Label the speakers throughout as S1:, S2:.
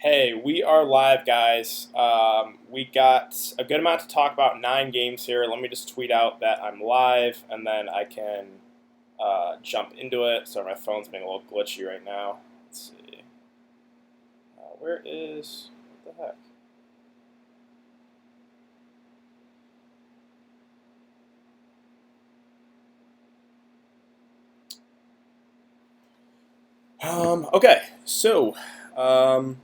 S1: Hey, we are live, guys. We got a good amount to talk about, 9 games here. Let me just tweet out that I'm live, and then I can jump into it. So my phone's being a little glitchy right now. Let's see. Where is. What the heck? Okay, so. Um,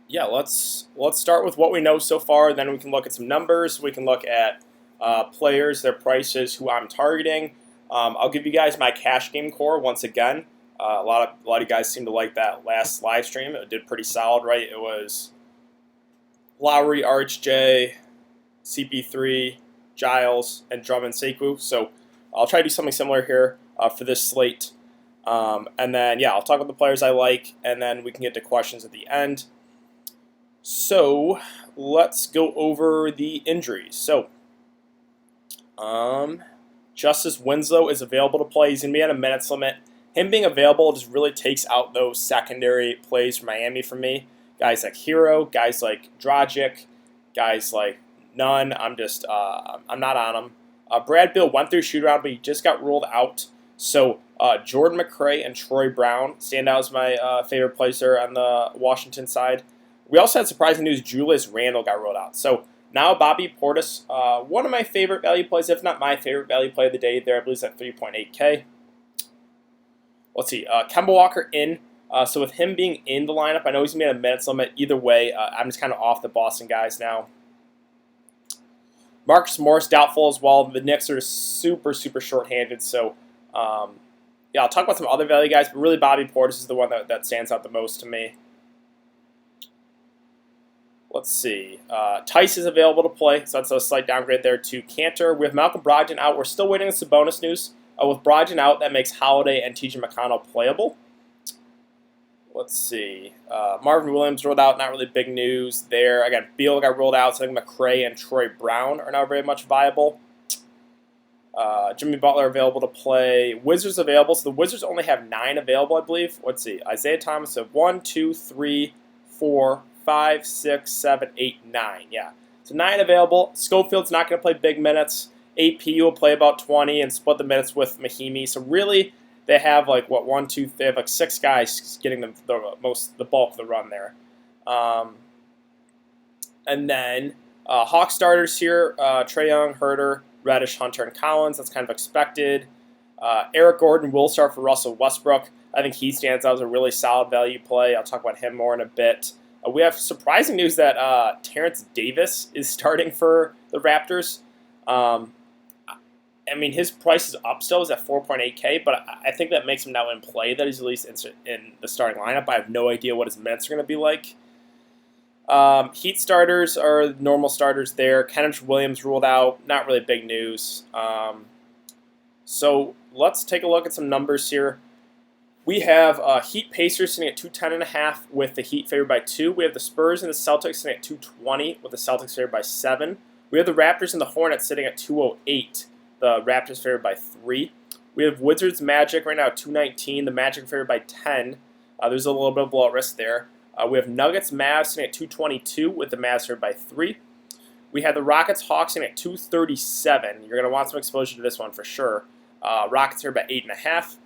S1: yeah, let's start with what we know so far. Then we can look at some numbers. We can look at players, their prices, who I'm targeting. I'll give you guys my cash game core once again. A lot of you guys seem to like that last live stream. It did pretty solid, right? It was Lowry, RHJ, CP3, Giles, and Drummond Sekou. So I'll try to do something similar here for this slate. And then, yeah, I'll talk about the players I like, and then we can get to questions at the end. So let's go over the injuries. So, Justice Winslow is available to play. He's going to be at a minutes limit. Him being available just really takes out those secondary plays for Miami for me. Guys like Hero, guys like Dragic, guys like Nunn. I'm not on him. Brad Beal went through shoot around, but he just got ruled out. So Jordan McRae and Troy Brown stand out as my favorite placer on the Washington side. We also had surprising news. Julius Randle got ruled out. So now Bobby Portis, one of my favorite value plays, if not my favorite value play of the day there, I believe is at 3.8K. Let's see. Kemba Walker in. So with him being in the lineup, I know he's going to be at a minutes limit. Either way, I'm just kind of off the Boston guys now. Marcus Morris doubtful as well. The Knicks are super, super short-handed. So, yeah, I'll talk about some other value guys, but really Bobby Portis is the one that stands out the most to me. Let's see. Tice is available to play, so that's a slight downgrade there to Cantor. We have Malcolm Brogdon out. We're still waiting on some bonus news. With Brogdon out, that makes Holiday and TJ McConnell playable. Let's see. Marvin Williams ruled out. Not really big news there. Again, Beal got ruled out, so I think McRae and Troy Brown are not very much viable. Jimmy Butler available to play. Wizards available. So the Wizards only have 9 available, I believe. Let's see. Isaiah Thomas of 1, 2, 3, 4, 5, 6, 7, 8, 9. Yeah. So 9 available. Schofield's not going to play big minutes. AP will play about 20 and split the minutes with Mahimi. So really, they have like what 1, 2. They have like 6 guys getting the bulk of the run there. And then Hawk starters here: Trae Young, Herter, Reddish, Hunter, and Collins. That's kind of expected. Eric Gordon will start for Russell Westbrook. I think he stands out as a really solid value play. I'll talk about him more in a bit. We have surprising news that Terrence Davis is starting for the Raptors. I mean, his price is up still. He's at 4.8K, but I think that makes him now in play that he's at least in the starting lineup. I have no idea what his minutes are going to be like. Heat starters are normal starters there. Kenneth Williams ruled out. Not really big news. So let's take a look at some numbers here. We have Heat Pacers sitting at 210.5 with the Heat favored by 2. We have the Spurs and the Celtics sitting at 220 with the Celtics favored by 7. We have the Raptors and the Hornets sitting at 208. The Raptors favored by 3. We have Wizards Magic right now at 219. The Magic favored by 10. There's a little bit of blowout risk there. We have Nuggets Mavs sitting at 222 with the Mavs favored by 3. We have the Rockets Hawks sitting at 237. You're going to want some exposure to this one for sure. Rockets favored by 8.5.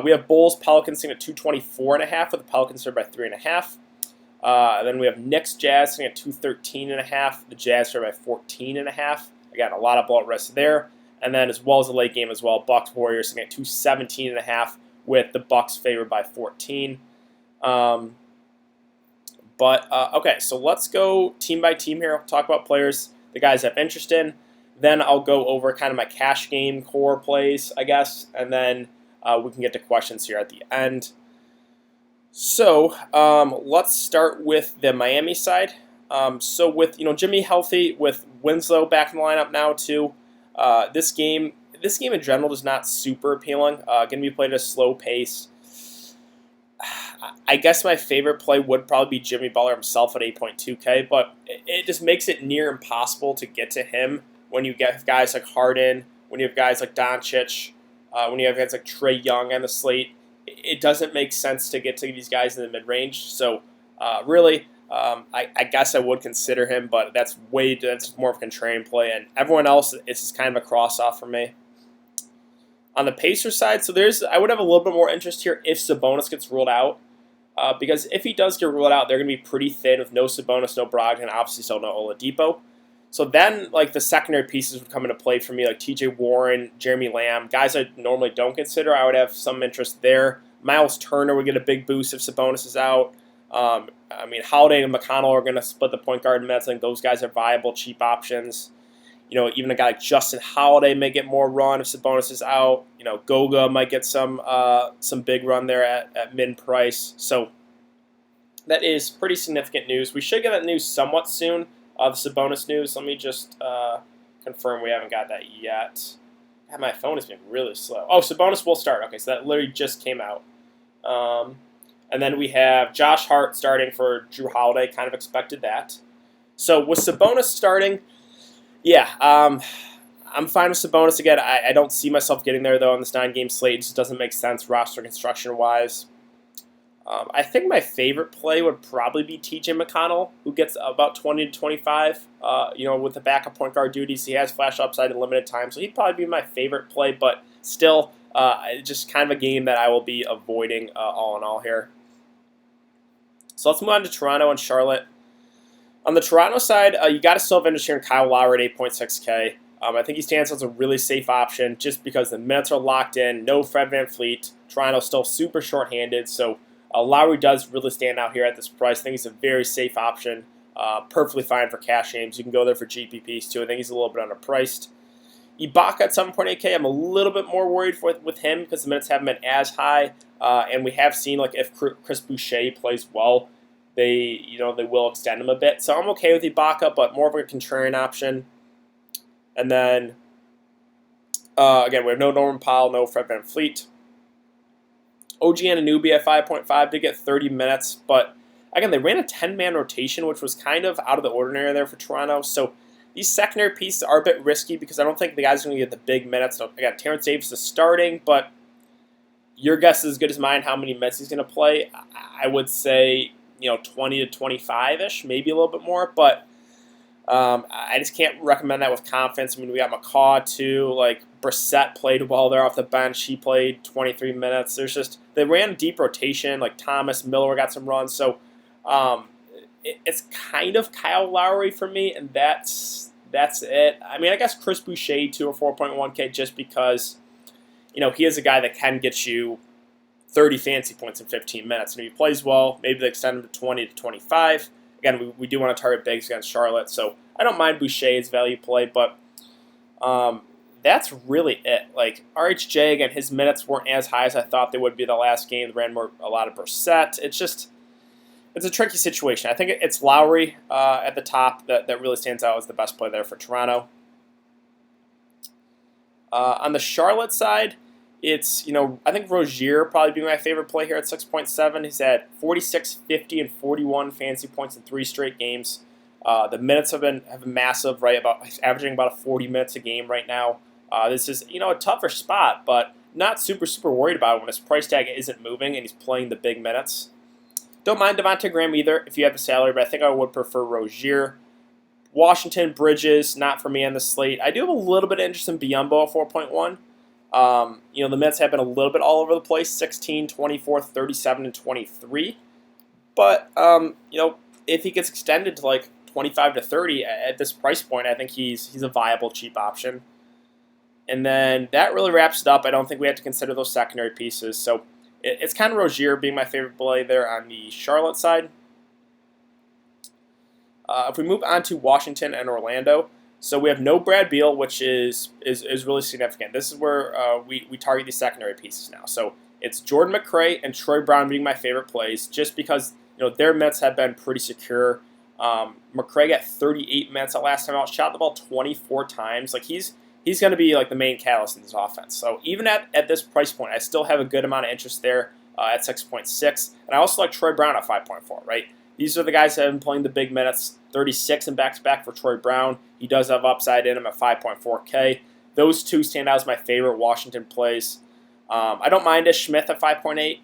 S1: We have Bulls Pelicans sitting at 224.5 with the Pelicans favored by 3.5. Then we have Knicks Jazz sitting at 213.5. The Jazz favored by 14.5. Again, a lot of blowout risk there. And then as well as the late game as well, Bucks Warriors sitting at 217.5 with the Bucks favored by 14. Okay, so let's go team by team here. I'll talk about players the guys I have interest in. Then I'll go over kind of my cash game core plays, I guess. And then we can get to questions here at the end. So let's start with the Miami side. So with Jimmy healthy, with Winslow back in the lineup now too, this game in general is not super appealing. Going to be played at a slow pace. I guess my favorite play would probably be Jimmy Butler himself at 8.2K, but it just makes it near impossible to get to him when you get guys like Harden, when you have guys like Doncic, when you have guys like Trae Young on the slate. It doesn't make sense to get to these guys in the mid-range. So Really, I guess I would consider him, but that's more of a contrarian play, and everyone else, it's just kind of a cross-off for me. On the Pacers side, so I would have a little bit more interest here if Sabonis gets ruled out, because if he does get ruled out, they're going to be pretty thin with no Sabonis, no Brogdon, and obviously still no Oladipo. So then, like, the secondary pieces would come into play for me, like T.J. Warren, Jeremy Lamb, guys I normally don't consider. I would have some interest there. Miles Turner would get a big boost if Sabonis is out. Holiday and McConnell are going to split the point guard minutes. I think those guys are viable, cheap options. Even a guy like Justin Holiday may get more run if Sabonis is out. Goga might get some big run there at mid price. So that is pretty significant news. We should get that news somewhat soon. The Sabonis news. Let me just confirm we haven't got that yet. God, my phone has been really slow. Oh, Sabonis will start. Okay, so that literally just came out. And then we have Josh Hart starting for Jrue Holiday. Kind of expected that. So with Sabonis starting, yeah, I'm fine with Sabonis again. I don't see myself getting there, though, on this 9-game slate. It just doesn't make sense roster construction-wise. I think my favorite play would probably be T.J. McConnell, who gets about 20 to 25. With the backup point guard duties, he has flash upside in limited time, so he'd probably be my favorite play. But still, just kind of a game that I will be avoiding all in all here. So let's move on to Toronto and Charlotte. On the Toronto side, you got to still have interest here in Kyle Lowry at 8.6K. I think he stands as a really safe option just because the minutes are locked in. No Fred VanVleet. Toronto's still super shorthanded, so Lowry does really stand out here at this price. I think he's a very safe option. Perfectly fine for cash games. You can go there for GPPs too. I think he's a little bit underpriced. Ibaka at 7.8K, I'm a little bit more worried with him because the minutes haven't been as high. And we have seen if Chris Boucher plays well, they will extend him a bit. So I'm okay with Ibaka, but more of a contrarian option. And then, again, we have no Norman Powell, no Fred VanVleet. OG Anunoby at 5.5 did get 30 minutes, but again, they ran a 10-man rotation, which was kind of out of the ordinary there for Toronto. So these secondary pieces are a bit risky because I don't think the guys are going to get the big minutes. So, again, Terrence Davis is starting, but your guess is as good as mine how many minutes he's going to play. I would say 20 to 25-ish, maybe a little bit more, but I just can't recommend that with confidence. We got McCaw too. Brissett played well there off the bench. He played 23 minutes. They ran a deep rotation. Thomas Miller got some runs. So it's kind of Kyle Lowry for me, and that's it. I guess Chris Boucher too, or 4.1K, just because he is a guy that can get you 30 fantasy points in 15 minutes. And if he plays well, maybe they extend him to 20 to 25. Again, we do want to target bigs against Charlotte, so I don't mind Boucher's value play, but that's really it. RHJ, again, his minutes weren't as high as I thought they would be the last game. They ran a lot of Brissett. It's a tricky situation. I think it's Lowry at the top that really stands out as the best play there for Toronto. On the Charlotte side, it's, I think Rozier probably be my favorite play here at 6.7. He's had 46, 50, and 41 fantasy points in 3 straight games. The minutes have been massive, right? He's averaging about 40 minutes a game right now. This is, a tougher spot, but not super, super worried about it when his price tag isn't moving and he's playing the big minutes. Don't mind Devontae Graham either if you have the salary, but I think I would prefer Rozier. Washington, Bridges, not for me on the slate. I do have a little bit of interest in Biyombo at 4.1. The minutes have been a little bit all over the place, 16, 24, 37, and 23. But, if he gets extended to 25 to 30 at this price point, I think he's a viable, cheap option. And then that really wraps it up. I don't think we have to consider those secondary pieces. So it's kind of Rozier being my favorite play there on the Charlotte side. If we move on to Washington and Orlando, so we have no Brad Beal, which is really significant. This is where we target these secondary pieces now. So it's Jordan McRae and Troy Brown being my favorite plays, just because their minutes have been pretty secure. McRae got 38 minutes the last time out, shot the ball 24 times. He's going to be the main catalyst in this offense. So even at this price point, I still have a good amount of interest there at 6.6, and I also like Troy Brown at 5.4. Right. These are the guys that have been playing the big minutes. 36 in back-to-back for Troy Brown. He does have upside in him at 5.4K. Those two stand out as my favorite Washington plays. I don't mind Ish Smith at 5.8.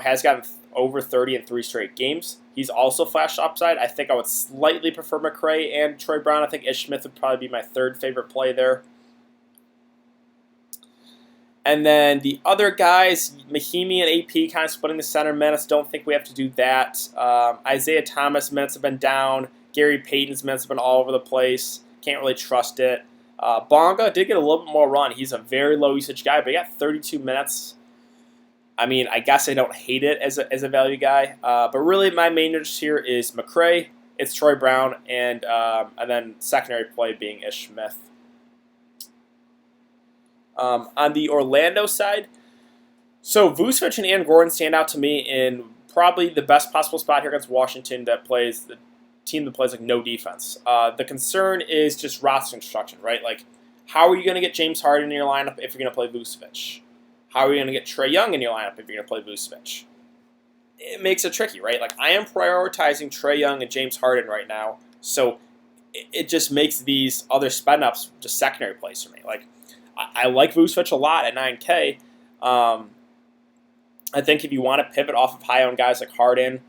S1: Has gotten over 30 in 3 straight games. He's also flashed upside. I think I would slightly prefer McRae and Troy Brown. I think Ish Smith would probably be my third favorite play there. And then the other guys, Mahimi and AP kind of splitting the center minutes. Don't think we have to do that. Isaiah Thomas minutes have been down. Gary Payton's minutes have been all over the place. Can't really trust it. Bonga did get a little bit more run. He's a very low usage guy, but he got 32 minutes. I mean, I guess I don't hate it as a value guy. But really my main interest here is McRae. It's Troy Brown, and then secondary play being Ish Smith. On the Orlando side, so Vucevic and Aaron Gordon stand out to me in probably the best possible spot here against Washington the team that plays like no defense. The concern is just roster construction, right? Like, how are you going to get James Harden in your lineup if you're going to play Vucevic? How are you going to get Trae Young in your lineup if you're going to play Vucevic? It makes it tricky, right? Like, I am prioritizing Trae Young and James Harden right now, so it just makes these other spend-ups just secondary plays for me. Like, I like Vucevic a lot at 9K. I think if you want to pivot off of high-owned guys like Harden,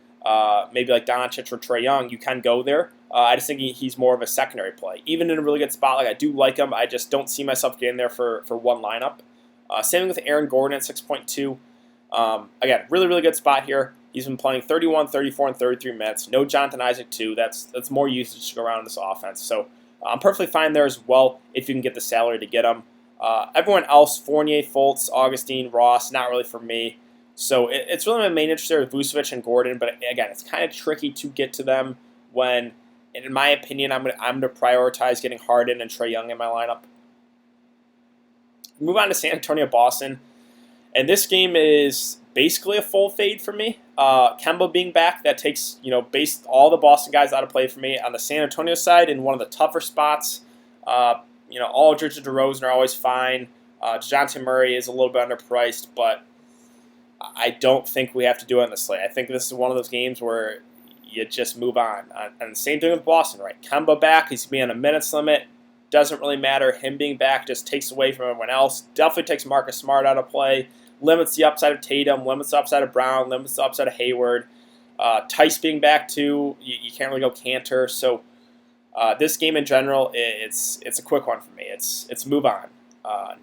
S1: maybe like Doncic or Trae Young, you can go there. I just think he's more of a secondary play. Even in a really good spot, like I do like him, I just don't see myself getting there for one lineup. Same thing with Aaron Gordon at 6.2. Again, really, really good spot here. He's been playing 31, 34, and 33 minutes. No Jonathan Isaac, too. That's more usage to go around in this offense. So I'm perfectly fine there as well if you can get the salary to get him. Everyone else, Fournier, Fultz, Augustine, Ross, not really for me. So it's really my main interest there with Vucevic and Gordon. But again, it's kind of tricky to get to them when, in my opinion, I'm going to prioritize getting Harden and Trae Young in my lineup. Move on to San Antonio, Boston. And this game is basically a full fade for me. Kemba being back, that takes, based all the Boston guys out of play for me. On the San Antonio side, in one of the tougher spots, Aldridge and DeRozan are always fine. DeJounte Murray is a little bit underpriced, but I don't think we have to do it on the slate. I think this is one of those games where you just move on. And same thing with Boston, right? Kemba back, he's being on a minutes limit. Doesn't really matter. Him being back just takes away from everyone else. Definitely takes Marcus Smart out of play. Limits the upside of Tatum. Limits the upside of Brown. Limits the upside of Hayward. Tice being back too. You can't really go Cantor. So this game in general, it's a quick one for me. It's move on.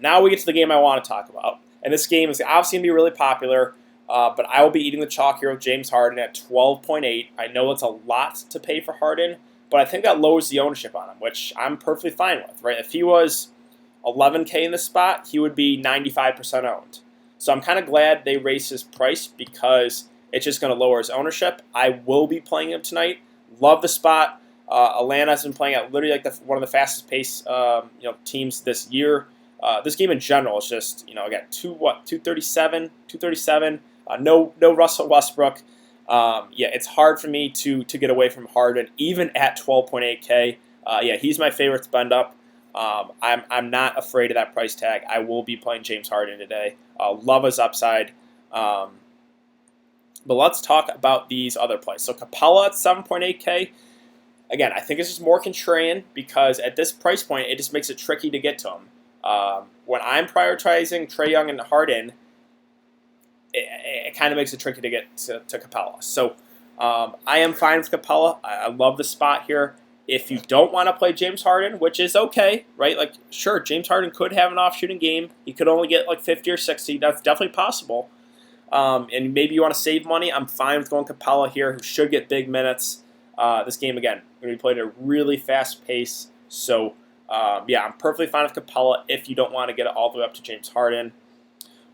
S1: Now we get to the game I want to talk about. And this game is obviously going to be really popular. But I will be eating the chalk here with James Harden at 12.8. I know it's a lot to pay for Harden, but I think that lowers the ownership on him, which I'm perfectly fine with, right? If he was 11K in this spot, he would be 95% owned. So I'm kind of glad they raised his price because it's just going to lower his ownership. I will be playing him tonight. Love the spot. Atlanta's been playing at literally like one of the fastest pace teams this year. This game in general is just, again, 237. No Russell Westbrook. It's hard for me to get away from Harden, even at 12.8K. He's my favorite spend up. I'm not afraid of that price tag. I will be playing James Harden today. Love his upside. But let's talk about these other plays. So Capella at 7.8K. Again, I think it's just more contrarian because at this price point, it just makes it tricky to get to him. When I'm prioritizing Trae Young and Harden, it kind of makes it tricky to get to Capella. So I am fine with Capella. I love the spot here. If you don't want to play James Harden, which is okay, right? Like, sure, James Harden could have an off-shooting game. He could only get like 50 or 60. That's definitely possible. And maybe you want to save money. I'm fine with going Capella here, who should get big minutes. This game, again, going to be played at a really fast pace. So, I'm perfectly fine with Capella if you don't want to get it all the way up to James Harden.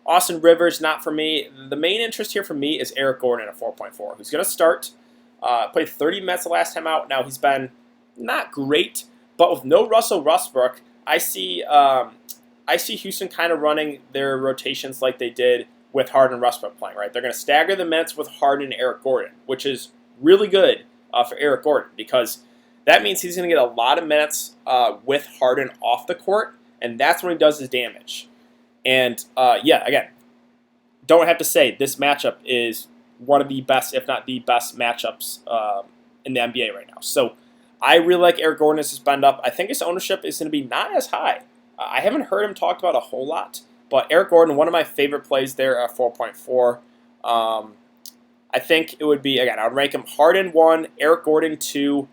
S1: Austin Rivers, not for me. The main interest here for me is Eric Gordon at 4.4, who's going to start. Played 30 minutes the last time out. Now he's been not great, but with no Russell Westbrook, I see Houston kind of running their rotations like they did with Harden and Westbrook playing, right? They're going to stagger the minutes with Harden and Eric Gordon, which is really good for Eric Gordon because that means he's going to get a lot of minutes with Harden off the court, and that's when he does his damage. And, again, don't have to say this matchup is one of the best, if not the best matchups in the NBA right now. So I really like Eric Gordon as a spend up. I think his ownership is going to be not as high. I haven't heard him talked about a whole lot, but Eric Gordon, one of my favorite plays there at 4.4. I think it would be, again, I would rank him Harden 1, Eric Gordon 2.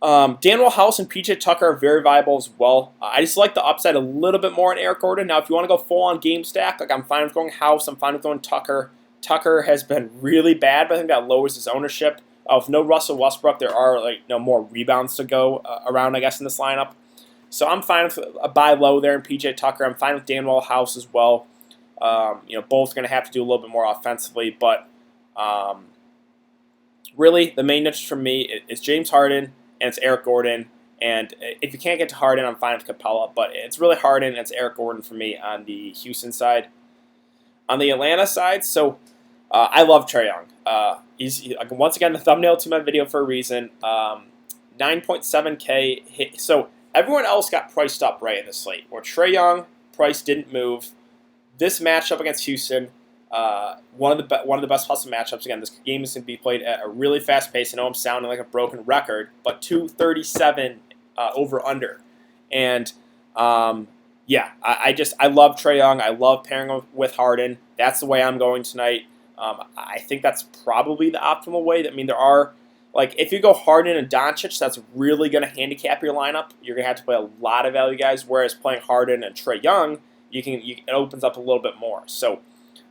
S1: Daniel House and PJ Tucker are very viable as well. I just like the upside a little bit more in Eric Gordon. Now, if you want to go full-on game stack, like I'm fine with going House. I'm fine with going Tucker. Tucker has been really bad, but I think that lowers his ownership. With no Russell Westbrook, there are more rebounds to go around, I guess, in this lineup. So I'm fine with a buy low there in PJ Tucker. I'm fine with Daniel House as well. Both going to have to do a little bit more offensively, but really the main interest for me is James Harden and it's Eric Gordon. And if you can't get to Harden, I'm fine with Capella, but it's really Harden and it's Eric Gordon for me on the Houston side. On the Atlanta side, so I love Trae Young. He's once again the thumbnail to my video for a reason. 9.7K hit. So everyone else got priced up right in the slate. Where Trae Young price didn't move. This matchup against Houston, one of the best hustle matchups. Again, this game is going to be played at a really fast pace. I know I'm sounding like a broken record, but 237 over under, and I love Trae Young. I love pairing him with Harden. That's the way I'm going tonight. I think that's probably the optimal way. I mean, there are, if you go Harden and Doncic, that's really going to handicap your lineup. You're going to have to play a lot of value guys, whereas playing Harden and Trae Young, it opens up a little bit more. So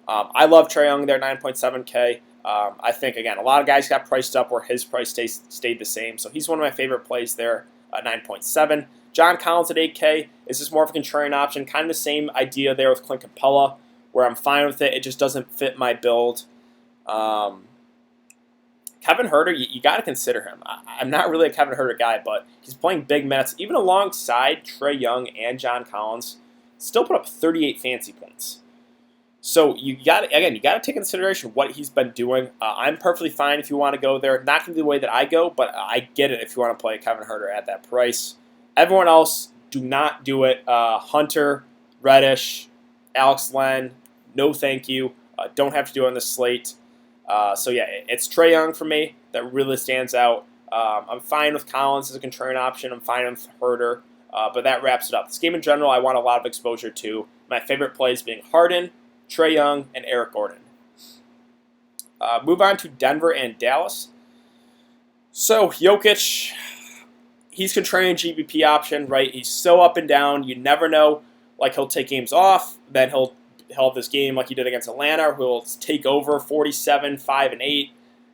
S1: I love Trae Young there, 9.7K. I think, again, a lot of guys got priced up where his price stayed the same. So he's one of my favorite plays there, 9.7. John Collins at 8K. Is this more of a contrarian option? Kind of the same idea there with Clint Capella, where I'm fine with it. It just doesn't fit my build. Kevin Huerter, you got to consider him. I'm not really a Kevin Huerter guy, but he's playing big minutes. Even alongside Trae Young and John Collins, still put up 38 fantasy points. So you got to take into consideration what he's been doing. I'm perfectly fine if you want to go there. Not going to be the way that I go, but I get it if you want to play Kevin Huerter at that price. Everyone else, do not do it. Hunter, Reddish, Alex Len, no thank you. Don't have to do it on the slate. It's Trae Young for me that really stands out. I'm fine with Collins as a contrarian option. I'm fine with Huerter, but that wraps it up. This game in general, I want a lot of exposure to. My favorite plays being Harden, Trae Young, and Eric Gordon. Move on to Denver and Dallas. So Jokic, he's contrarian GBP option, right? He's so up and down. You never know. He'll take games off, then he'll have this game like he did against Atlanta, where he'll take over 47, 5, and 8.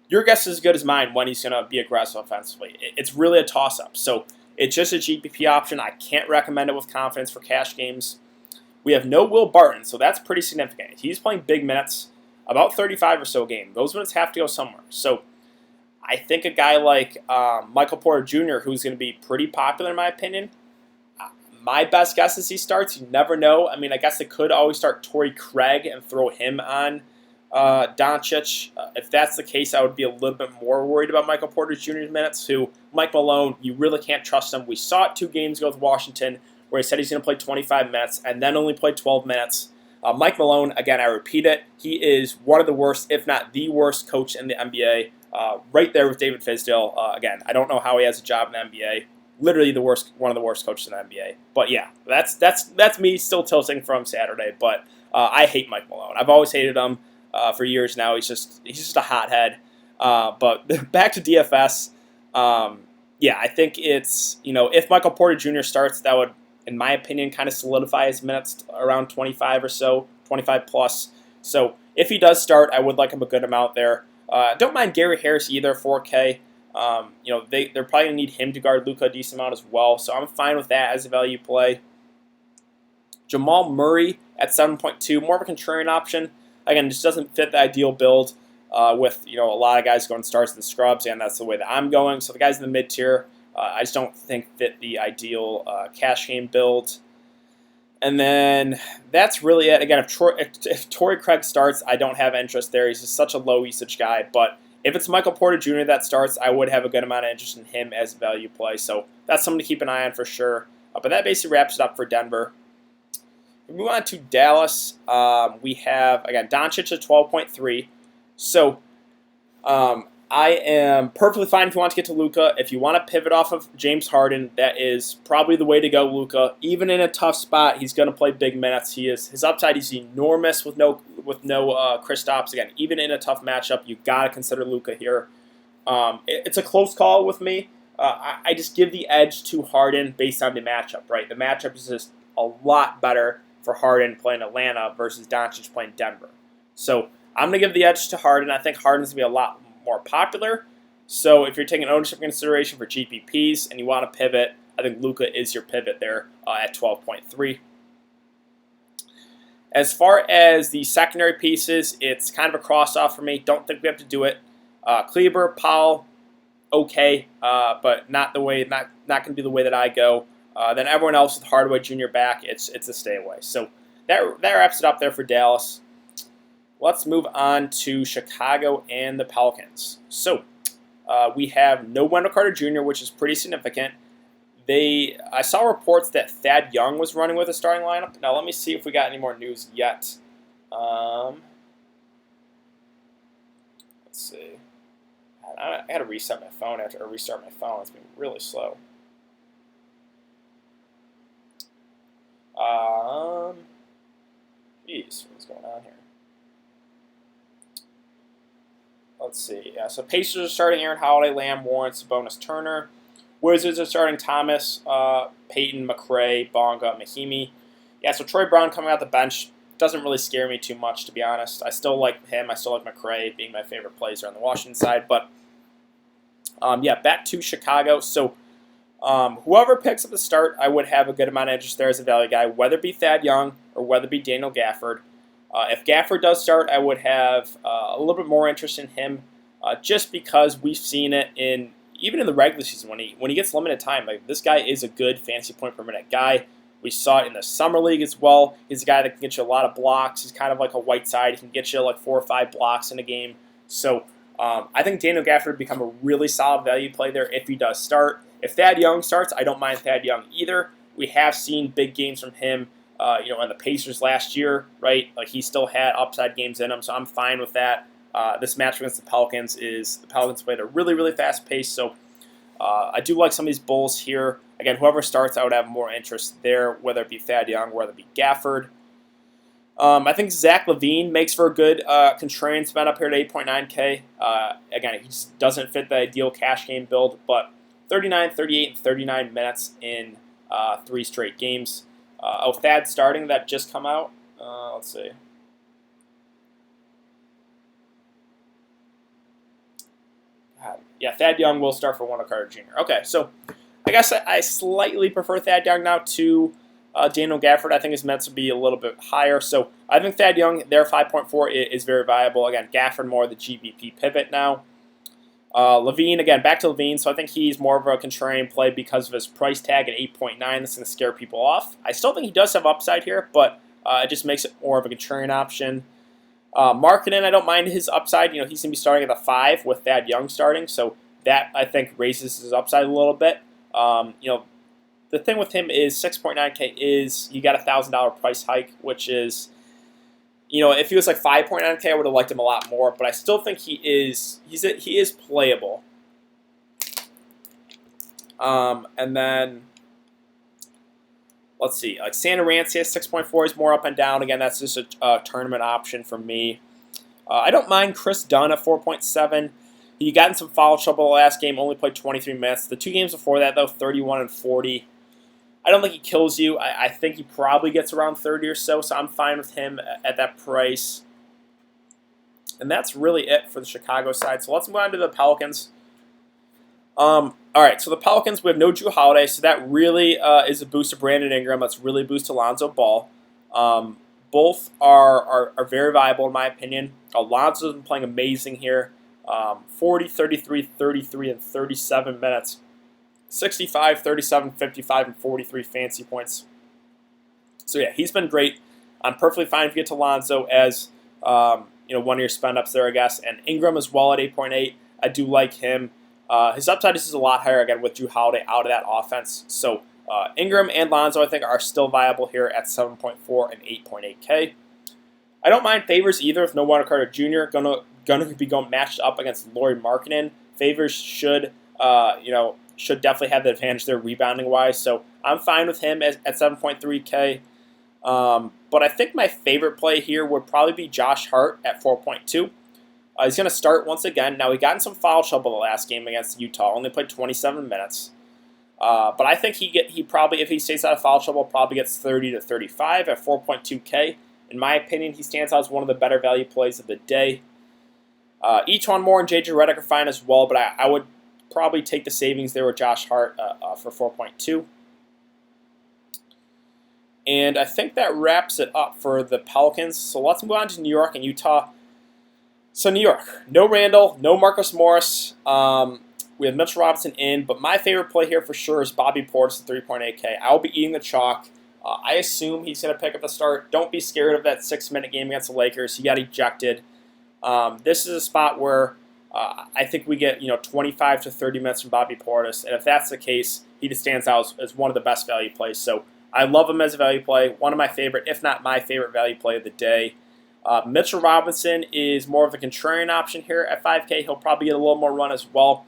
S1: Your guess is as good as mine when he's going to be aggressive offensively. It's really a toss-up. So it's just a GPP option. I can't recommend it with confidence for cash games. We have no Will Barton, so that's pretty significant. He's playing big minutes, about 35 or so a game. Those minutes have to go somewhere. So I think a guy like Michael Porter Jr., who's going to be pretty popular in my opinion, my best guess is he starts. You never know. I mean, I guess they could always start Torrey Craig and throw him on Doncic. If that's the case, I would be a little bit more worried about Michael Porter Jr.'s minutes, who Mike Malone, you really can't trust him. We saw it 2 games ago with Washington, where he said he's going to play 25 minutes and then only play 12 minutes. Mike Malone, again, I repeat it, he is one of the worst, if not the worst coach in the NBA, right there with David Fizdale. Again, I don't know how he has a job in the NBA. Literally one of the worst coaches in the NBA. But yeah, that's me still tilting from Saturday. But I hate Mike Malone. I've always hated him for years now. He's just a hothead. But back to DFS. I think it's, if Michael Porter Jr. starts, that would, in my opinion, kind of solidify his minutes around 25 or so, 25 plus. So if he does start, I would like him a good amount there. Don't mind Gary Harris either, 4K. They're probably going to need him to guard Luka a decent amount as well, so I'm fine with that as a value play. Jamal Murray at 7.2, more of a contrarian option. Again, just doesn't fit the ideal build with a lot of guys going stars and scrubs, and that's the way that I'm going. So the guys in the mid-tier, I just don't think fit the ideal cash game build. And then that's really it. Again, if Torrey Craig starts, I don't have interest there. He's just such a low-usage guy, but if it's Michael Porter Jr. that starts, I would have a good amount of interest in him as a value play. So that's something to keep an eye on for sure. But that basically wraps it up for Denver. We move on to Dallas. We have, again, Doncic at 12.3. So I am perfectly fine if you want to get to Luka. If you want to pivot off of James Harden, that is probably the way to go, Luka. Even in a tough spot, he's going to play big minutes. His upside is enormous with no Kristaps. Again, even in a tough matchup, you got to consider Luka here. It's a close call with me. I just give the edge to Harden based on the matchup. Right, the matchup is just a lot better for Harden playing Atlanta versus Doncic playing Denver. So I'm going to give the edge to Harden. I think Harden's going to be a lot more popular. So if you're taking ownership consideration for GPPs and you want to pivot, I think Luka is your pivot there at 12.3. As far as the secondary pieces, it's kind of a cross-off for me. Don't think we have to do it. Kleber, Powell, okay, but not going to be the way that I go. Then everyone else with Hardaway Jr. back, it's a stay away. So that wraps it up there for Dallas. Let's move on to Chicago and the Pelicans. So we have no Wendell Carter Jr., which is pretty significant. I saw reports that Thad Young was running with a starting lineup. Now let me see if we got any more news yet. Let's see. I got to reset my phone or restart my phone. It's been really slow. Jeez, what's going on here? Let's see. Yeah, so Pacers are starting Aaron Holiday, Lamb, Warren, Sabonis, Turner. Wizards are starting Thomas, Peyton, McRae, Bonga, Mahimi. Yeah, so Troy Brown coming out the bench doesn't really scare me too much, to be honest. I still like him. I still like McRae being my favorite player on the Washington side. But, yeah, back to Chicago. So whoever picks up the start, I would have a good amount of interest there as a value guy, whether it be Thad Young or whether it be Daniel Gafford. If Gafford does start, I would have a little bit more interest in him just because we've seen it even in the regular season when he gets limited time. Like, this guy is a good fantasy point per minute guy. We saw it in the summer league as well. He's a guy that can get you a lot of blocks. He's kind of like a Whiteside. He can get you like 4 or 5 blocks in a game. So I think Daniel Gafford would become a really solid value play there if he does start. If Thad Young starts, I don't mind Thad Young either. We have seen big games from him. On the Pacers last year, right? Like, he still had upside games in him, so I'm fine with that. This match against the Pelicans play at a really, really fast pace, so I do like some of these Bulls here. Again, whoever starts, I would have more interest there, whether it be Thad Young, whether it be Gafford. I think Zach LaVine makes for a good contrarian spend up here at 8.9K. Again, he just doesn't fit the ideal cash game build, but 39, 38, and 39 minutes in 3 straight games. Thad starting, that just come out. Let's see. Yeah, Thad Young will start for Wendell Carter Jr. Okay, so I guess I slightly prefer Thad Young now to Daniel Gafford. I think his minutes would be a little bit higher. So I think Thad Young, there 5.4 is very viable. Again, Gafford more the GBP pivot now. LaVine, again, back to LaVine, so I think he's more of a contrarian play because of his price tag at 8.9. That's going to scare people off. I still think he does have upside here, but it just makes it more of a contrarian option. Marketing, I don't mind his upside. He's going to be starting at the 5 with Thad Young starting, so that, I think, raises his upside a little bit. The thing with him is 6.9K is you got a $1,000 price hike, which is, if he was like 5.9K, I would have liked him a lot more. But I still think he is playable. And then let's see, like Santa Rancia 6.4 is more up and down. Again, that's just a tournament option for me. I don't mind Chris Dunn at 4.7. He got in some foul trouble last game, only played 23 minutes. The 2 games before that, though, 31 and 40. I don't think he kills you. I think he probably gets around 30 or so I'm fine with him at that price. And that's really it for the Chicago side. So let's move on to the Pelicans. All right, so the Pelicans, we have no Jrue Holiday, so that really is a boost to Brandon Ingram. That's really a boost to Lonzo Ball. Both are very viable in my opinion. Lonzo's been playing amazing here. 40, 33, 33, and 37 minutes. 65, 37, 55, and 43 fantasy points. So yeah, he's been great. I'm perfectly fine if you get to Lonzo as one of your spend ups there, I guess. And Ingram as well at 8.8. I do like him. His upside is a lot higher again with Jrue Holiday out of that offense. So Ingram and Lonzo I think are still viable here at 7.4 and 8.8K. I don't mind Favors either if no Wendell Carter Jr. Gonna going to be going matched up against Lauri Markkanen. Favors should should definitely have the advantage there rebounding wise. So I'm fine with him at 7.3K. But I think my favorite play here would probably be Josh Hart at 4.2. He's going to start once again. Now, he got in some foul trouble the last game against Utah. Only played 27 minutes. But I think he probably, if he stays out of foul trouble, probably gets 30 to 35 at 4.2K. In my opinion, he stands out as one of the better value plays of the day. Each-one Moore and J.J. Redick are fine as well, but I would probably take the savings there with Josh Hart for 4.2. And I think that wraps it up for the Pelicans. So let's move on to New York and Utah. So New York, no Randall, no Marcus Morris. We have Mitchell Robinson in, but my favorite play here for sure is Bobby Portis at 3.8K. I'll be eating the chalk. I assume he's going to pick up the start. Don't be scared of that 6-minute game against the Lakers. He got ejected. This is a spot where I think we get 25 to 30 minutes from Bobby Portis, and if that's the case, he just stands out as one of the best value plays. So I love him as a value play. One of my favorite, if not my favorite, value play of the day. Mitchell Robinson is more of a contrarian option here at 5K. He'll probably get a little more run as well.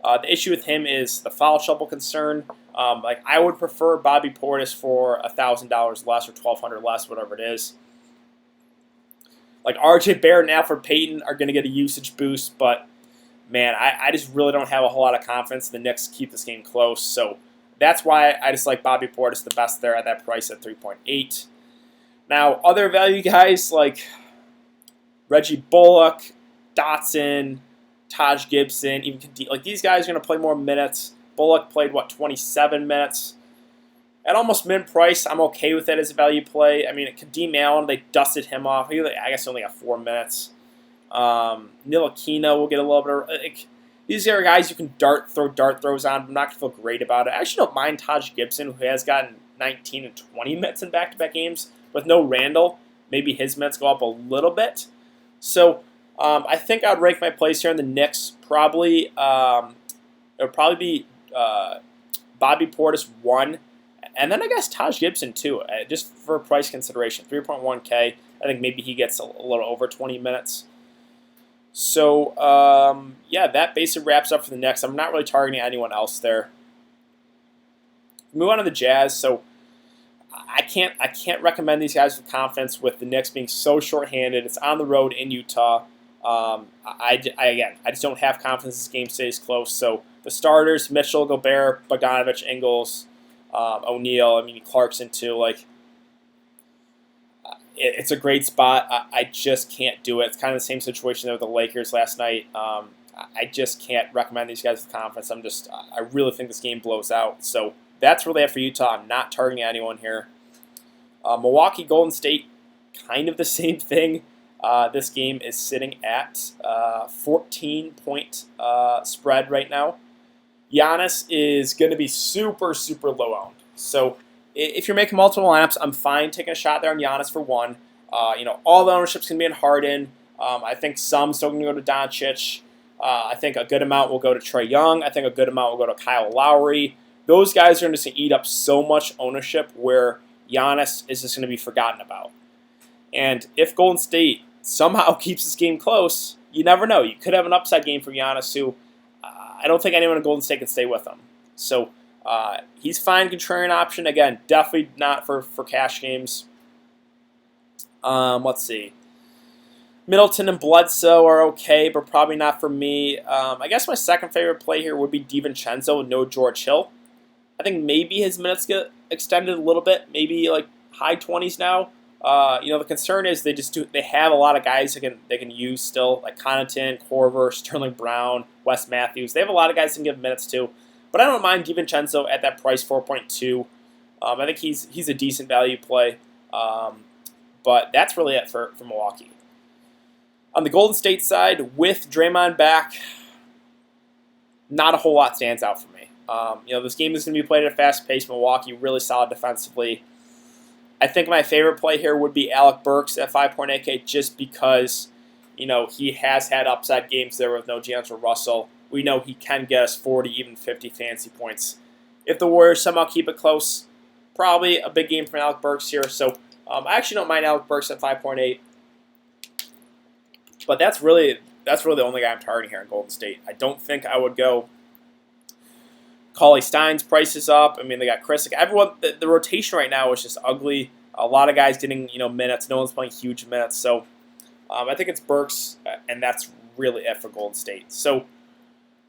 S1: The issue with him is the foul trouble concern. I would prefer Bobby Portis for $1,000 less or $1,200 less, whatever it is. R.J. Barrett and Alfred Payton are going to get a usage boost, but man, I just really don't have a whole lot of confidence the Knicks keep this game close. So that's why I just like Bobby Portis the best there at that price at 3.8. Now, other value guys like Reggie Bullock, Dotson, Taj Gibson, even these guys are going to play more minutes. Bullock played 27 minutes at almost mid price. I'm okay with it as a value play. I mean, Kadeem Allen, they dusted him off. I guess he only got 4 minutes. Ntilikina will get a little bit of these are guys you can throw dart throws on. I'm not going to feel great about it. I actually don't mind Taj Gibson, who has gotten 19 and 20 minutes in back-to-back games. With no Randall, maybe his minutes go up a little bit. So I think I'd rank my place here in the Knicks. Probably it would probably be Bobby Portis 1, and then I guess Taj Gibson 2, just for price consideration. 3.1K. I think maybe he gets a little over 20 minutes. So yeah, that basically wraps up for the Knicks. I'm not really targeting anyone else there. Move on to the Jazz. So I can't recommend these guys with confidence with the Knicks being so shorthanded. It's on the road in Utah. I just don't have confidence this game stays close. So the starters: Mitchell, Gobert, Bogdanovich, Ingles, O'Neal. Clarkson too. It's a great spot. I just can't do it. It's kind of the same situation there with the Lakers last night. I just can't recommend these guys with confidence. I really think this game blows out. So that's really it for Utah. I'm not targeting anyone here. Milwaukee, Golden State, kind of the same thing. This game is sitting at 14-point spread right now. Giannis is going to be super, super low owned. So if you're making multiple lineups, I'm fine taking a shot there on Giannis for one. All the ownership's going to be in Harden. I think some still going to go to Doncic. I think a good amount will go to Trae Young. I think a good amount will go to Kyle Lowry. Those guys are going to eat up so much ownership where Giannis is just going to be forgotten about. And if Golden State somehow keeps this game close, you never know. You could have an upside game for Giannis, who I don't think anyone in Golden State can stay with him. So he's fine, contrarian option. Again, definitely not for cash games. Let's see. Middleton and Bledsoe are okay, but probably not for me. I guess my second favorite play here would be DiVincenzo with no George Hill. I think maybe his minutes get extended a little bit, maybe high 20s now. The concern is they have a lot of guys they can use still, like Connaughton, Korver, Sterling Brown, Wes Matthews. They have a lot of guys they can give minutes to. But I don't mind DiVincenzo at that price, 4.2. I think he's a decent value play. But that's really it for Milwaukee. On the Golden State side, with Draymond back, not a whole lot stands out for me. This game is going to be played at a fast pace. Milwaukee really solid defensively. I think my favorite play here would be Alec Burks at 5.8K, just because he has had upside games there with no D'Angelo Russell. We know he can get us 40, even 50 fantasy points. If the Warriors somehow keep it close, probably a big game from Alec Burks here. So I actually don't mind Alec Burks at 5.8. But that's really that's really the only guy I'm targeting here in Golden State. I don't think I would go Cauley Stein's price is up. I mean, they got Chris. Everyone, the rotation right now is just ugly. A lot of guys getting minutes. No one's playing huge minutes. So I think it's Burks, and that's really it for Golden State. So,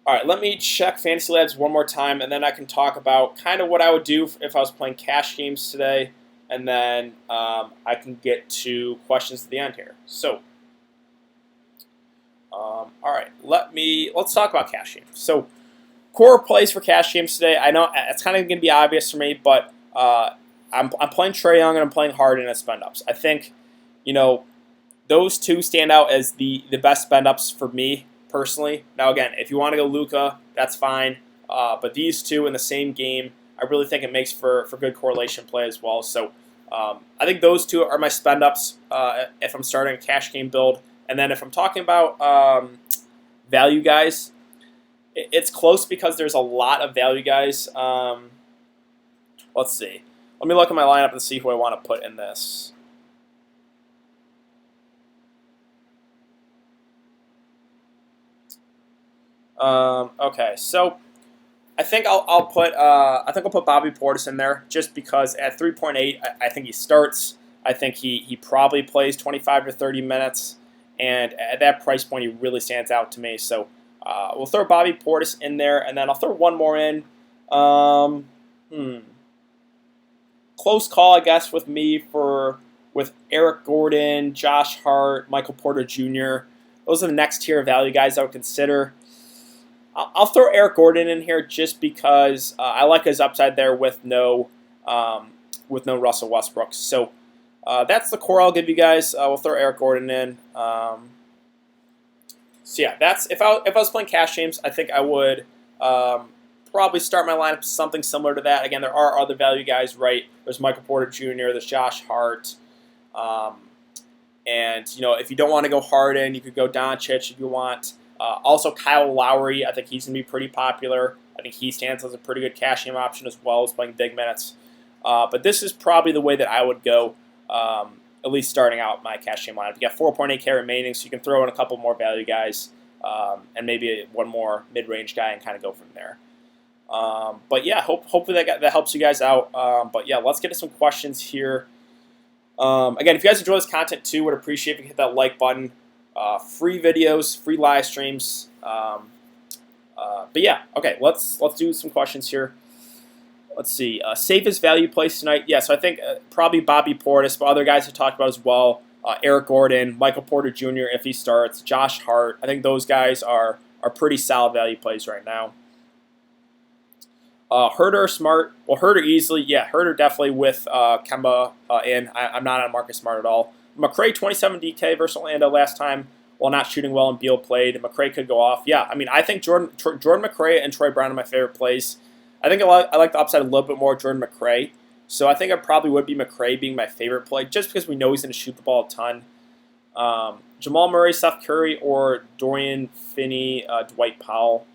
S1: all right, let me check Fantasy Labs one more time, and then I can talk about kind of what I would do if I was playing cash games today, and then I can get to questions at the end here. So, all right, let's talk about cash games. So, core plays for cash games today. I know it's kind of going to be obvious for me, but I'm playing Trae Young and I'm playing Harden as spend ups. I think, those two stand out as the best spend ups for me personally. Now again, if you want to go Luka, that's fine. But these two in the same game, I really think it makes for good correlation play as well. So I think those two are my spend ups if I'm starting a cash game build. And then if I'm talking about value guys, it's close because there's a lot of value guys. Let's see. Let me look at my lineup and see who I want to put in this. Okay, so I think I'll put Bobby Portis in there just because at 3.8 I think he starts. I think he probably plays 25 to 30 minutes, and at that price point he really stands out to me. So we'll throw Bobby Portis in there, and then I'll throw one more in. Close call, I guess, with Eric Gordon, Josh Hart, Michael Porter Jr. Those are the next tier of value guys I would consider. I'll throw Eric Gordon in here just because I like his upside there with no Russell Westbrook. So that's the core I'll give you guys. We'll throw Eric Gordon in. So yeah, that's if I was playing cash games, I think I would probably start my lineup something similar to that. Again, there are other value guys, right? There's Michael Porter Jr., there's Josh Hart, and if you don't want to go Harden, you could go Doncic if you want. Also, Kyle Lowry, I think he's going to be pretty popular. I think he stands as a pretty good cash game option as well as playing big minutes. But this is probably the way that I would go, at least starting out my cash game lineup. You got 4.8K remaining, so you can throw in a couple more value guys and maybe one more mid-range guy and kind of go from there. But yeah, hopefully that helps you guys out. But yeah, let's get to some questions here. Again, if you guys enjoy this content too, would appreciate if you hit that like button. Free videos, free live streams. But yeah, okay, let's do some questions here. Let's see. Safest value place tonight. Yeah, so I think probably Bobby Portis, but other guys I talked about as well. Eric Gordon, Michael Porter Jr. if he starts, Josh Hart. I think those guys are pretty solid value plays right now. Herder Smart. Well, Herder easily. Yeah, Herder definitely with Kemba in. I'm not on Marcus Smart at all. McRae 27 DK versus Orlando last time while not shooting well and Beal played. McRae could go off. Yeah, I mean, I think Jordan McRae and Troy Brown are my favorite plays. I think I like the upside a little bit more Jordan McRae. So I think I probably would be McRae being my favorite play just because we know he's going to shoot the ball a ton. Jamal Murray, Seth Curry, or Dorian Finney, Dwight Powell.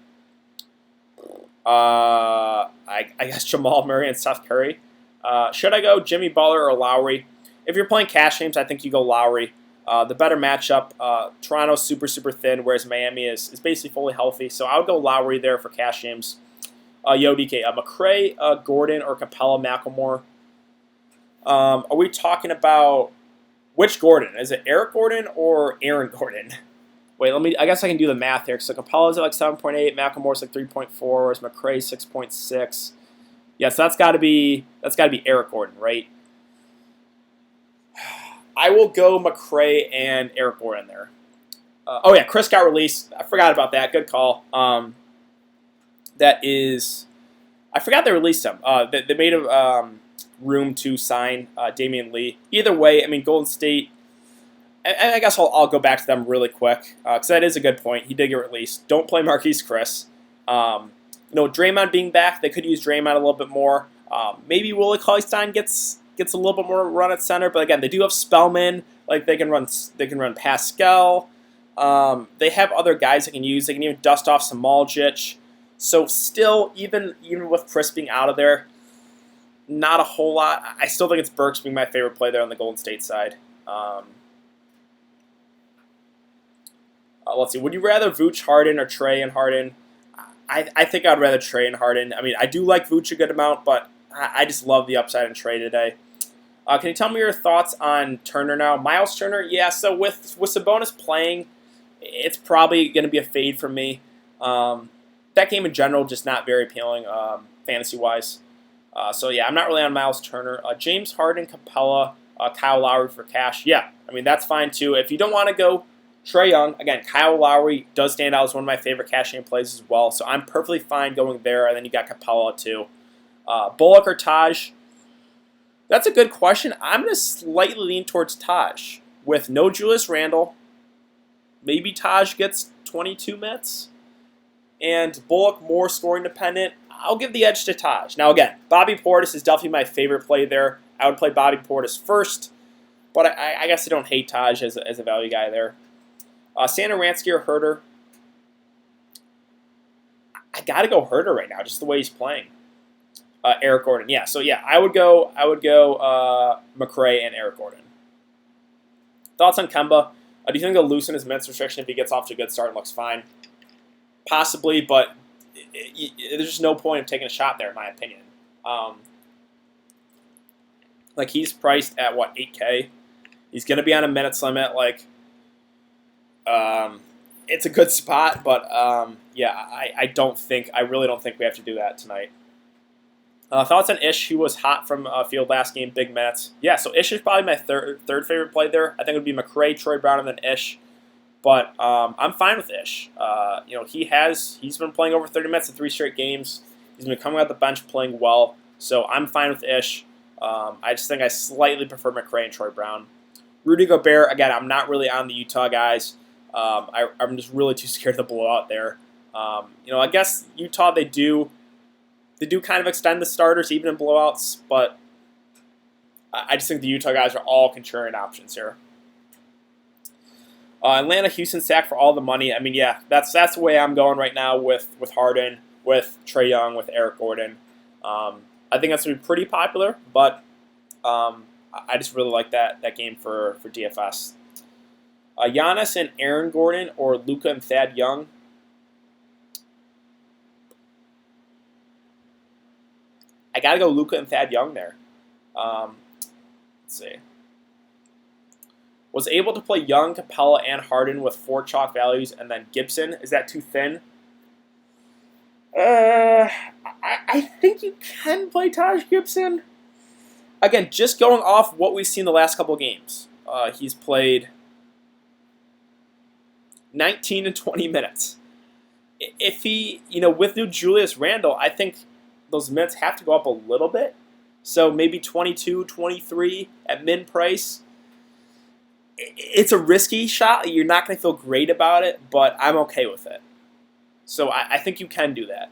S1: I guess Jamal Murray and Seth Curry. Should I go Jimmy Butler or Lowry? If you're playing cash games, I think you go Lowry. The better matchup, Toronto's super thin, whereas Miami is basically fully healthy. So I would go Lowry there for cash games. DK, McRae, Gordon, or Capella McLemore. Are we talking about which Gordon? Is it Eric Gordon or Aaron Gordon? Wait, I guess I can do the math here. So Capella's at like 7.8, McLemore's like 3.4, whereas McRae's 6.6. Yeah, so that's got to be Eric Gordon, right? I will go McRae and Eric Gordon there. Oh yeah, Chris got released. I forgot about that. Good call. I forgot they released him. They made a room to sign Damian Lee. Either way, I mean Golden State. And I guess I'll go back to them really quick because that is a good point. He did get released. Don't play Marquise Chris. Draymond being back, they could use Draymond a little bit more. Maybe Willie Cauley-Stein gets a little bit more run at center, but again, they do have Spellman. Like they can run Pascal. They have other guys they can use. They can even dust off some Maljic. So still, even with Chris being out of there, not a whole lot. I still think it's Burks being my favorite play there on the Golden State side. Let's see. Would you rather Vooch, Harden, or Trey and Harden? I think I'd rather Trey and Harden. I mean, I do like Vooch a good amount, but I just love the upside in Trey today. Can you tell me your thoughts on Turner now? Miles Turner, yeah. So with Sabonis playing, it's probably going to be a fade for me. That game in general just not very appealing fantasy wise. So yeah, I'm not really on Miles Turner. James Harden, Capella, Kyle Lowry for cash. Yeah, I mean that's fine too. If you don't want to go Trae Young, again, Kyle Lowry does stand out as one of my favorite cash game plays as well. So I'm perfectly fine going there. And then you got Capella too. Bullock or Taj? That's a good question. I'm going to slightly lean towards Taj. With no Julius Randle, maybe Taj gets 22 minutes, and Bullock more scoring dependent. I'll give the edge to Taj. Now again, Bobby Portis is definitely my favorite play there. I would play Bobby Portis first, but I guess I don't hate Taj as a value guy there. Satoransky or Herter? I got to go Herter right now, just the way he's playing. Eric Gordon, yeah. So yeah, I would go McRae and Eric Gordon. Thoughts on Kemba? Do you think he'll loosen his minutes restriction if he gets off to a good start and looks fine? Possibly, but there's just no point of taking a shot there, in my opinion. Like he's priced at what, 8K? He's going to be on a minutes limit. Like, it's a good spot, but yeah, I really don't think we have to do that tonight. Thoughts on Ish? He was hot from field last game, big minutes. Yeah, so Ish is probably my third favorite play there. I think it would be McRae, Troy Brown, and then Ish. But I'm fine with Ish. He's been playing over 30 minutes in 3 straight games. He's been coming out the bench playing well. So I'm fine with Ish. I just think I slightly prefer McRae and Troy Brown. Rudy Gobert, again, I'm not really on the Utah guys. I'm just really too scared to blow out there. I guess Utah, they do kind of extend the starters even in blowouts, but I just think the Utah guys are all contrarian options here. Atlanta, Houston stack for all the money. I mean, yeah, that's the way I'm going right now with Harden, with Trae Young, with Eric Gordon. I think that's going to be pretty popular, but I just really like that game for DFS. Giannis and Aaron Gordon or Luka and Thad Young. I got to go Luka and Thad Young there. Let's see. Was able to play Young, Capella, and Harden with 4 chalk values, and then Gibson. Is that too thin? I think you can play Taj Gibson. Again, just going off what we've seen the last couple games. He's played 19 and 20 minutes. If he, with new Julius Randle, I think those minutes have to go up a little bit. So maybe 22, 23 at min price. It's a risky shot. You're not going to feel great about it, but I'm okay with it. So I think you can do that.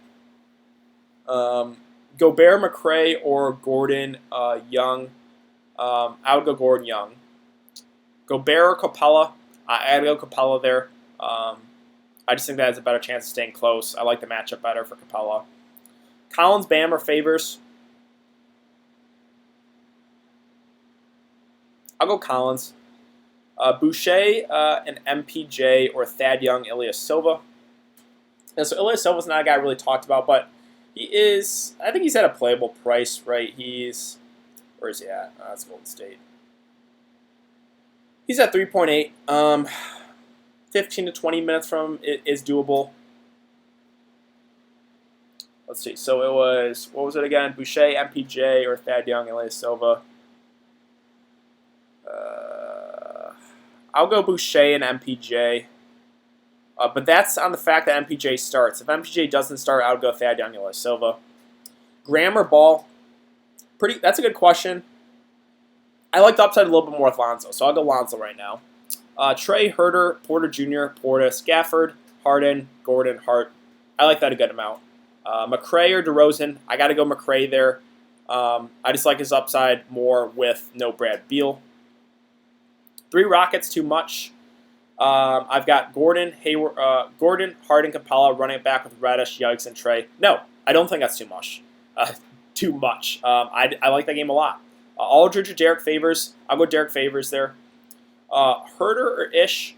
S1: Gobert, McRae, or Gordon, Young. I would go Gordon, Young. Gobert or Capella. I would go Capella there. I just think that has a better chance of staying close. I like the matchup better for Capella. Collins, Bam, or Favors? I'll go Collins. Boucher and MPJ or Thad Young, Ilyasova. Yeah, so Ilyasova's not a guy I really talked about, but he is, I think he's at a playable price, right? Where is he at? That's Golden State. He's at 3.8. 15 to 20 minutes from it is doable. Let's see. So it was, what was it again? Boucher, MPJ, or Thad Young, Ilyasova. I'll go Boucher and MPJ. But that's on the fact that MPJ starts. If MPJ doesn't start, I would go Thad Young, Ilyasova. Graham or Ball? That's a good question. I like the upside a little bit more with Lonzo, so I'll go Lonzo right now. Trey, Herter, Porter Jr., Portis, Gafford, Harden, Gordon, Hart. I like that a good amount. McRae or DeRozan? I got to go McRae there. I just like his upside more with no Brad Beal. 3 Rockets, too much. I've got Gordon, Harden, Capella running it back with Reddish, Yikes, and Trey. No, I don't think that's too much. Too much. I like that game a lot. Aldridge or Derek Favors? I'll go Derek Favors there. Herter or Ish?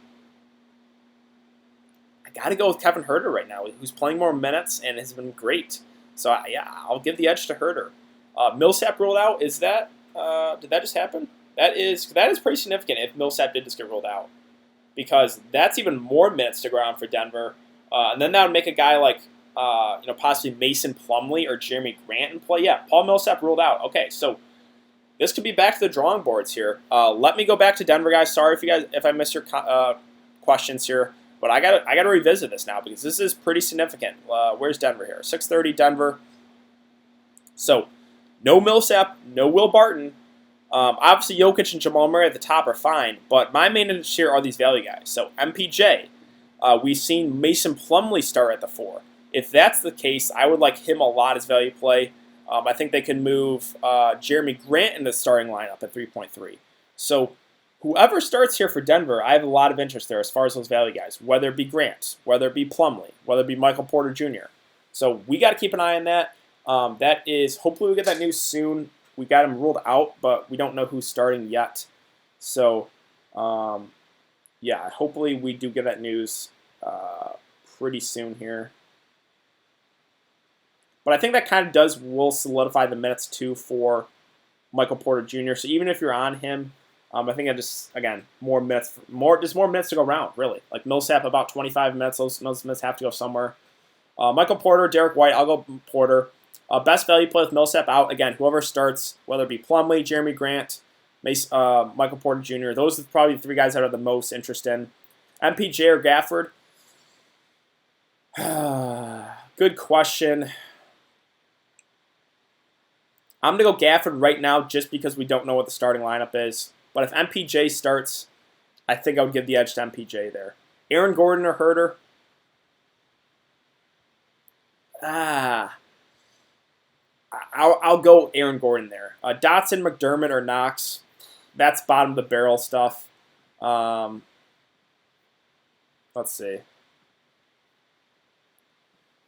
S1: got to go with Kevin Huerter right now, who's playing more minutes and has been great. So, yeah, I'll give the edge to Huerter. Millsap ruled out. Is that did that just happen? That is pretty significant if Millsap did just get ruled out, because that's even more minutes to go around for Denver. And then that would make a guy like possibly Mason Plumlee or Jeremy Grant in play. Yeah, Paul Millsap ruled out. Okay, so this could be back to the drawing boards here. Let me go back to Denver, guys. Sorry if I missed your questions here, but I gotta revisit this now because this is pretty significant. Where's Denver here? 6:30 Denver. So no Millsap, no Will Barton. Obviously, Jokic and Jamal Murray at the top are fine, but my main interest here are these value guys. So MPJ, we've seen Mason Plumlee start at the 4. If that's the case, I would like him a lot as value play. I think they can move Jeremy Grant in the starting lineup at 3.3. So whoever starts here for Denver, I have a lot of interest there as far as those value guys, whether it be Grant, whether it be Plumlee, whether it be Michael Porter Jr. So we got to keep an eye on that. That is, hopefully we get that news soon. We got him ruled out, but we don't know who's starting yet. So, yeah, hopefully we do get that news pretty soon here. But I think that kind of will solidify the minutes too for Michael Porter Jr. So even if you're on him, I think more minutes to go around, really. Like Millsap about 25 minutes. Those minutes have to go somewhere. Michael Porter, Derek White, I'll go Porter. Best value play with Millsap out. Again, whoever starts, whether it be Plumlee, Jeremy Grant, Michael Porter Jr., those are probably the 3 guys that are the most interest in. MPJ or Gafford? Good question. I'm going to go Gafford right now just because we don't know what the starting lineup is. But if MPJ starts, I think I would give the edge to MPJ there. Aaron Gordon or Huerter? I'll go Aaron Gordon there. Dotson, McDermott, or Knox. That's bottom of the barrel stuff. Let's see.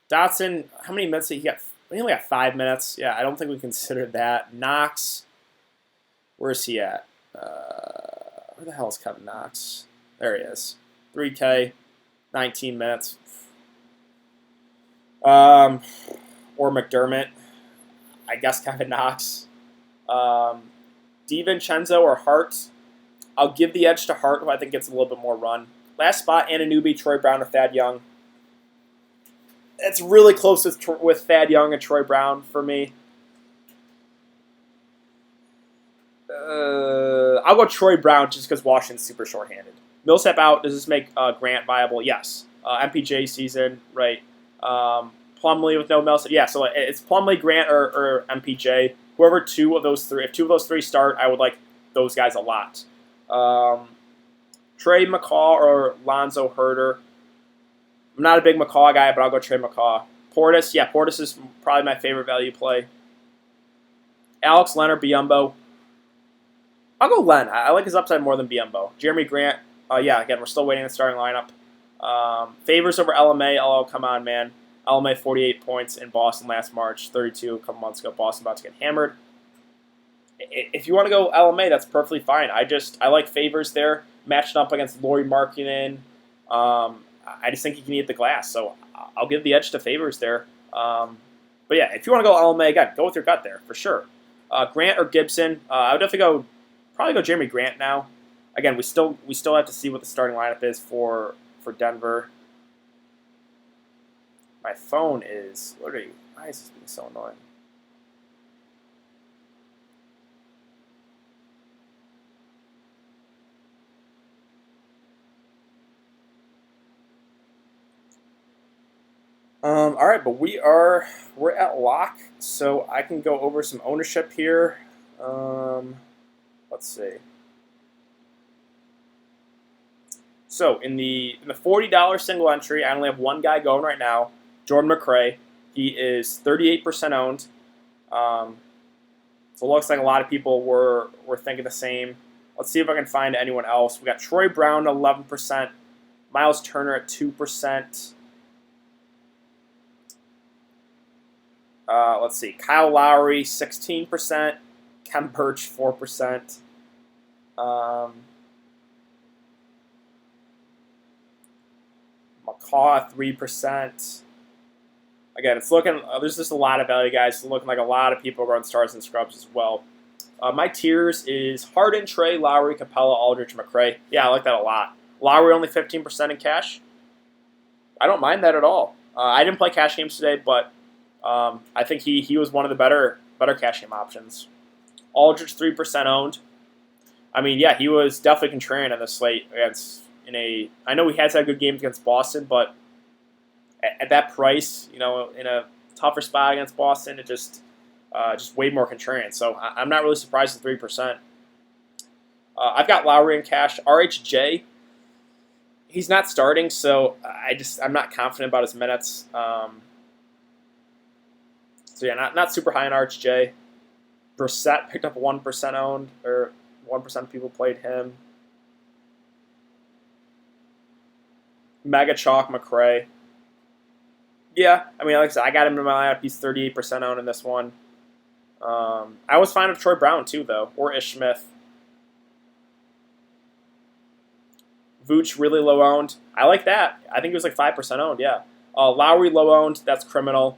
S1: Dotson, how many minutes did he get? He only got 5 minutes. Yeah, I don't think we considered that. Knox, where's he at? Where the hell is Kevin Knox? There he is. 3K, 19 minutes. Or McDermott. I guess Kevin Knox. DiVincenzo or Hart. I'll give the edge to Hart, who I think gets a little bit more run. Last spot, Anunoby, Troy Brown, or Thad Young. It's really close with Thad Young and Troy Brown for me. I'll go Troy Brown just because Washington's super shorthanded. Millsap out. Does this make Grant viable? Yes. MPJ season, right? Plumlee with no Millsap. Yeah, so it's Plumlee, Grant, or MPJ. Whoever if two of those three start, I would like those guys a lot. Trey McCaw or Lonzo Herter. I'm not a big McCaw guy, but I'll go Trey McCaw. Portis, yeah, Portis is probably my favorite value play. Alex Len or Biyombo. I'll go Len. I like his upside more than Biyombo. Jeremy Grant, yeah, again, we're still waiting on the starting lineup. Favors over LMA. Oh, come on, man. LMA 48 points in Boston last March, 32 a couple months ago. Boston about to get hammered. If you want to go LMA, that's perfectly fine. I like Favors there, matched up against Lauri Markkanen. I just think he can eat the glass, so I'll give the edge to Favors there. But yeah, if you want to go LMA, again, go with your gut there for sure. Grant or Gibson, I would definitely probably go Jeremy Grant now. Again, we still have to see what the starting lineup is for Denver. My phone is why is this being so annoying? All right, but we're at lock, so I can go over some ownership here. Let's see. So in the $40 single entry, I only have one guy going right now, Jordan McRae. He is 38% owned. So it looks like a lot of people were thinking the same. Let's see if I can find anyone else. We got Troy Brown at 11%, Miles Turner at 2%. Let's see, Kyle Lowry 16%, Kem Birch 4%. Caw 3%. Again, it's looking. There's just a lot of value, guys. It's looking like a lot of people are going stars and scrubs as well. My tiers is Harden, Trey, Lowry, Capella, Aldridge, McRae. Yeah, I like that a lot. Lowry only 15% in cash. I don't mind that at all. I didn't play cash games today, but I think he was one of the better cash game options. Aldridge 3% owned. I mean, yeah, he was definitely contrarian on the slate against I know he has had good games against Boston, but at that price, in a tougher spot against Boston, it just way more contrarian. So I'm not really surprised at 3%. I've got Lowry in cash. RHJ, he's not starting, so I'm not confident about his minutes. So yeah, not super high on RHJ. Brissett picked up 1% owned, or 1% of people played him. Mega Chalk McRae. Yeah, I mean, like I said, I got him in my lineup. He's 38% owned in this one. I was fine with Troy Brown too, though, or Ish Smith. Vooch really low owned. I like that. I think he was like 5% owned. Yeah. Lowry low owned. That's criminal.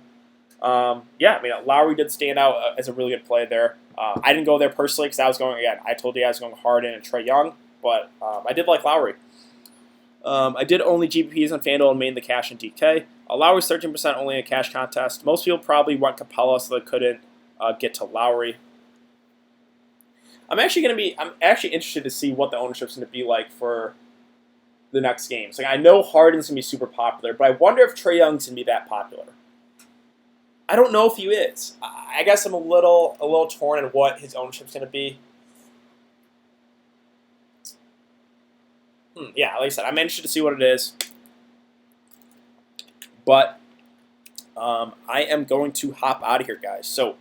S1: Yeah, I mean, Lowry did stand out as a really good play there. I didn't go there personally because I was going again. I told you I was going Harden and Trae Young, but I did like Lowry. I did only GPPs on FanDuel and made the cash in DK. Lowry's 13% only in a cash contest. Most people probably want Capella, so they couldn't get to Lowry. I'm actually interested to see what the ownership's going to be like for the next games. Like, I know Harden's going to be super popular, but I wonder if Trae Young's going to be that popular. I don't know if he is. I guess I'm a little torn on what his ownership's going to be. Yeah, like I said, I'm interested to see what it is. But I am going to hop out of here, guys. So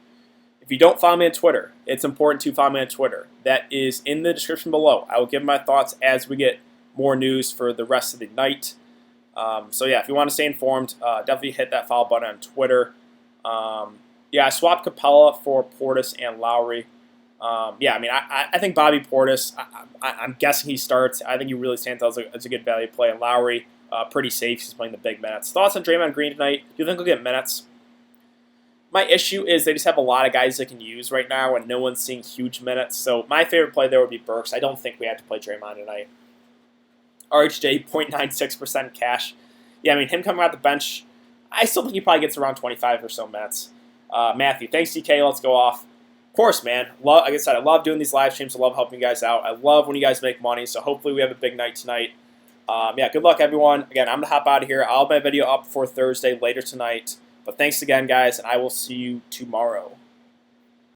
S1: if you don't follow me on Twitter, it's important to follow me on Twitter. That is in the description below. I will give my thoughts as we get more news for the rest of the night. So yeah, if you want to stay informed, definitely hit that follow button on Twitter. Yeah, I swapped Capella for Portis and Lowry. Yeah, I mean, I think Bobby Portis, I'm guessing he starts. I think he really stands out as a good value play. And Lowry, pretty safe. He's playing the big minutes. Thoughts on Draymond Green tonight? Do you think he'll get minutes? My issue is they just have a lot of guys they can use right now, and no one's seeing huge minutes. So my favorite play there would be Burks. I don't think we have to play Draymond tonight. RHJ, 0.96% cash. Yeah, I mean, him coming out the bench, I still think he probably gets around 25 or so minutes. Matthew, thanks, DK. Let's go off. Of course, man. Like I said, I love doing these live streams. I love helping you guys out. I love when you guys make money, so hopefully we have a big night tonight. Yeah, good luck, everyone. Again, I'm going to hop out of here. I'll have my video up for Thursday later tonight. But thanks again, guys, and I will see you tomorrow.